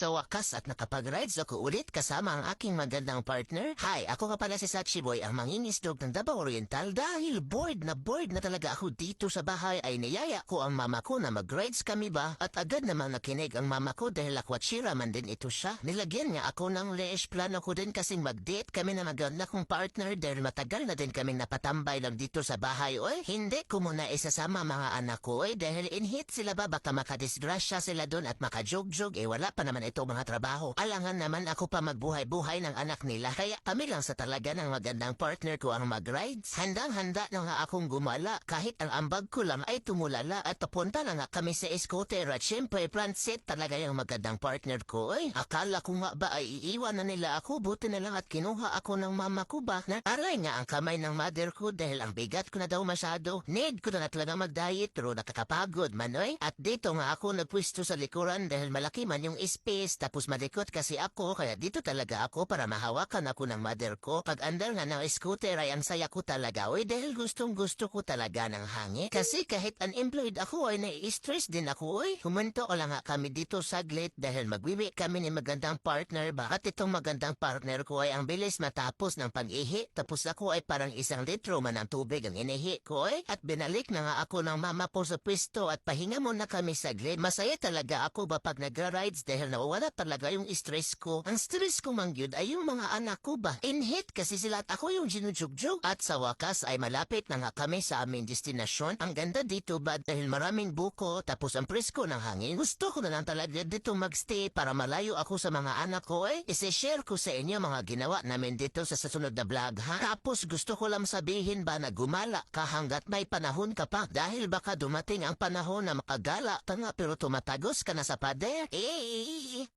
Sa wakas at nakapag-rides ako ulit kasama ang aking magandang partner. Hi, ako nga pala si Sachi Boy, ang mangingisdog ng Davao Oriental. Dahil bored na talaga ako dito sa bahay ay niyaya ko ang mama ko na mag-rides kami ba. At agad naman nakinig ang mama ko dahil lakwachira man din ito siya. Nilagyan niya ako ng leash, plano ko din kasing mag-date kami na maganda kong partner dahil matagal na din kaming napatambay lang dito sa bahay. Oy, hindi ko muna isasama mga anak ko dahil inhit sila ba baka makadisgrasya sila doon at makajog-jog wala pa naman ito mga trabaho. Alangan naman ako pa magbuhay-buhay ng anak nila kaya kami lang sa talaga ng magandang partner ko ang mag-rides. Handang-handa na nga akong gumala kahit ang ambag ko lang ay tumulala at papunta na nga kami sa scooter at syempre transit talaga yung magandang partner ko. Akala ko nga ba ay iiwan na nila ako, buti na lang at kinuha ako ng mama ko ba na aray nga ang kamay ng mother ko dahil ang bigat ko na daw masyado. Need ko na talaga mag-diet pero nakakapagod man at dito nga ako nagpwisto sa likuran dahil malaki man yung space tapos malikot kasi ako kaya dito talaga ako para mahawakan ako ng mother ko. Pag andar nga ng scooter ay ang saya ko talaga dahil gustong gusto ko talaga ng hangin. Kasi kahit unemployed ako ay nai-stress din ako Humunto ko lang nga kami dito saglit dahil magwiwi kami ni magandang partner. Bakit itong magandang partner ko ay ang bilis matapos ng pag-ihi tapos ako ay parang 1 litro man ang tubig ang inihi ko at binalik na nga ako ng mama po sa pwesto at pahinga muna kami saglit. Masaya talaga ako ba pag nagra-rides dahil nawawala talaga yung stress ko. Ang stress ko mangyud ay yung mga anak ko ba. Inhit kasi sila at ako yung ginujugjug. At sa wakas ay malapit na nga kami sa aming destinasyon. Ang ganda dito ba dahil maraming buko tapos ang presko ng hangin. Gusto ko na lang talaga dito magstay para malayo ako sa mga anak ko Isi-share ko sa inyo mga ginawa namin dito sa susunod na vlog ha. Tapos gusto ko lang sabihin ba na gumala ka hanggat may panahon ka pa dahil baka dumating ang panahon na makagala ka nga pero tumatagos ka na sa pader.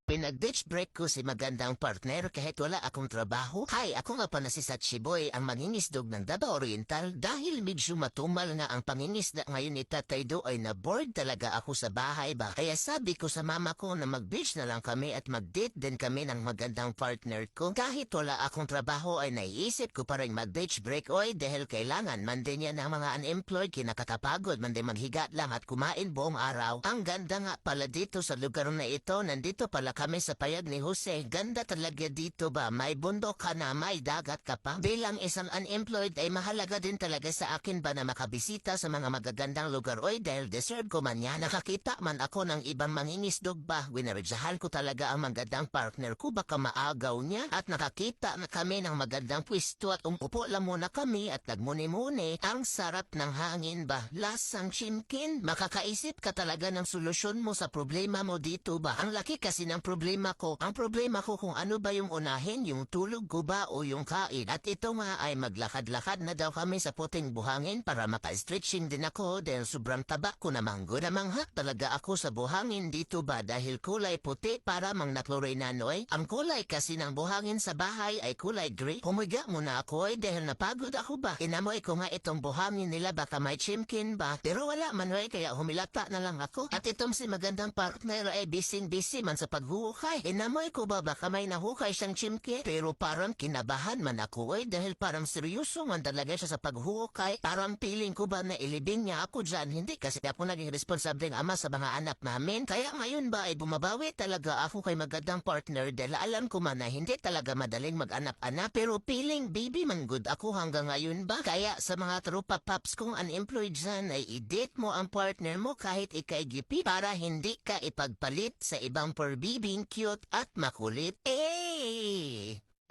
Pinag-ditch break ko si magandang partner kahit wala akong trabaho. Hi, ako nga pa na si Sachi Boy, ang mangingisdog ng Davao Oriental. Dahil medyo matumal nga ang pangingisda ngayon ni Tatay Do ay na-bored talaga ako sa bahay ba. Kaya sabi ko sa mama ko na mag-beach na lang kami at mag-date din kami ng magandang partner ko. Kahit wala akong trabaho ay naiisip ko pa rin mag-beach break dahil kailangan man din yan ng mga unemployed kinakatapagod man din maghiga lang at kumain buong araw. Ang ganda nga pala dito sa lugar na ito, nandito pala kami sa payag ni Jose. Ganda talaga dito ba, may bundok ka na, may dagat ka pa. Bilang isang unemployed ay mahalaga din talaga sa akin ba na makabisita sa mga magagandang lugar dahil deserve ko man yan. Nakakita man ako ng ibang mangingisdog ba, winaradyahan ko talaga ang magandang partner ko baka maagaw niya at nakakita na kami ng magandang pwesto at umupo lang muna kami at nagmuni-muni. Ang sarap ng hangin ba, lasang chimkin. Makakaisip ka talaga ng solusyon mo sa problema mo dito ba. Ang laki kasi ng problema ko. Ang problema ko kung ano ba yung unahin, yung tulog ko ba o yung kain. At ito nga ay maglakad-lakad na daw kami sa puting buhangin para maka-stretching din ako dahil sobrang taba ko namang gunamanghak talaga ako sa buhangin dito ba dahil kulay puti para mang naklorinaanoy. Ang kulay kasi ng buhangin sa bahay ay kulay gray. Humiga muna ako dahil napagod ako ba. Inamoy ko nga itong buhangin nila baka may chimkin ba. Pero wala man kaya humilata na lang ako. At itong si magandang partner ay busy man sa paghuhukay. Inamoy ko ba baka may nahukay siyang chimke? Pero parang kinabahan man ako dahil parang seryoso man talaga siya sa paghuhukay. Parang feeling ko ba na ilibing niya ako dyan. Hindi kasi ako naging responsableng ama sa mga anak namin. Kaya ngayon ba ay bumabawi talaga ako kay magandang partner dahil alam ko man na hindi talaga madaling mag-anak-anak. Pero feeling baby man good ako hanggang ngayon ba. Kaya sa mga tropa paps kong unemployed dyan ay i-date mo ang partner mo kahit ikay-gipi para hindi ka ipagpalit sa ibang perbibing cute at makulit.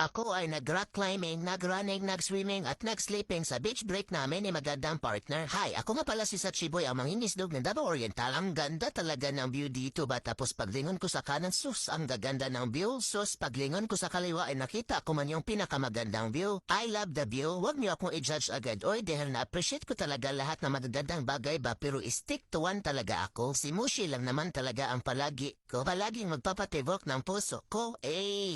Ako ay nag-rock climbing, nag-running, nag-swimming at nag-sleeping sa beach break namin ni magandang partner. Hi, ako nga pala si Sachi Boy, ang mangingisdog ng Davao Oriental. Ang ganda talaga ng view dito ba tapos paglingon ko sa kanan, sus, ang gaganda ng view. Sus, paglingon ko sa kaliwa ay nakita ko man yung pinakamagandang view. I love the view. Huwag niyo akong i-judge agad dahil na-appreciate ko talaga lahat ng magagandang bagay ba pero stick to one talaga ako. Si Mushi lang naman talaga ang palagi ko. Palaging magpapatibok ng puso ko.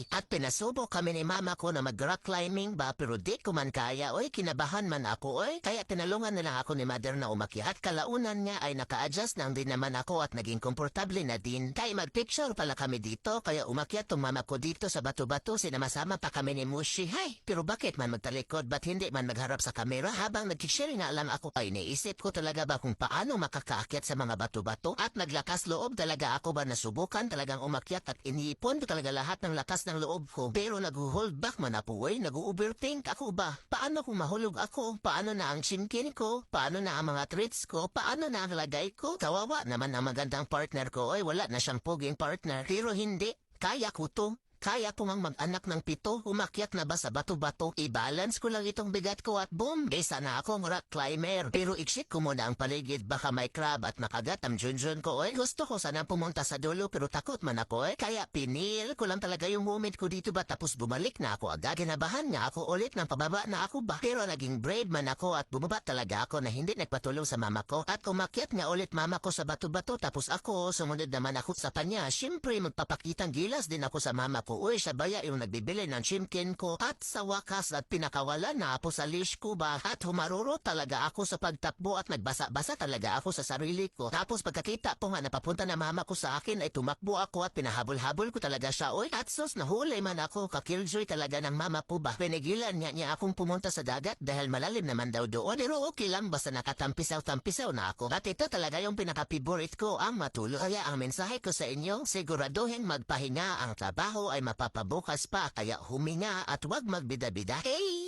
At pinasubo kami ni mama ko na mag-rock climbing ba pero di ko man kaya kinabahan man ako kaya tinalungan na lang ako ni mother na umakyat. Kalaunan niya ay naka-adjust nang din naman ako at naging komportable na din. Kaya mag-picture pala kami dito kaya umakyat tong mama ko dito sa bato-bato sinamasama pa kami ni Mushi. Pero bakit man magtalikod ba't hindi man magharap sa kamera habang nag-share nga lang ako ay naisip ko talaga ba kung paano makakaakyat sa mga bato-bato at naglakas loob talaga ako ba na subukan sinubukan talagang umakyat at iniipon ko talaga lahat ng lakas ng loob ko. Pero nag-hold back man ako nag-overthink ako ba? Paano kung mahulog ako? Paano na ang chimkin ko? Paano na ang mga treats ko? Paano na ang lagay ko? Kawawa naman ang magandang partner ko. Wala na siyang puging partner. Pero hindi. Kaya ko to. Kaya ko ngang mag-anak ng 7, umakyat na ba sa bato-bato, i-balance ko lang itong bigat ko at boom, isa na akong rock climber. Pero iksit ko muna ang paligid, baka may crab at makagat ang junjun ko. Gusto ko sana pumunta sa dulo pero takot man ako. Kaya pinil ko lang talaga yung moment ko dito ba tapos bumalik na ako agad. Kinabahan nga ako ulit ng pababa na ako ba. Pero naging brave man ako at bumaba talaga ako na hindi nagpatulong sa mama ko. At umakyat nga ulit mama ko sa bato-bato tapos ako sumunod naman ako sa kanya. Siyempre magpapakitang gilas din ako sa mama ko. Sabaya yung nagbibili ng chimkin ko at sa wakas at pinakawala na ako sa leash ko ba at humaruro talaga ako sa pagtakbo at nagbasa-basa talaga ako sa sarili ko. Tapos pagkakita po nga napapunta na mama ko sa akin ay tumakbo ako at pinahabol-habol ko talaga siya. At sus nahuli man ako, kakilljoy talaga ng mama ko ba. Pinigilan niya akong pumunta sa dagat dahil malalim naman daw doon. Pero okay lang basta nakatampisaw-tampisaw na ako. At ito talaga yung pinaka-favorite ko, ang matulog. Kaya ang mensahe ko sa inyo, siguraduhin magpahinga, ang trabaho ay mapapabukas pa kaya huminga at huwag magbida-bida. Hey!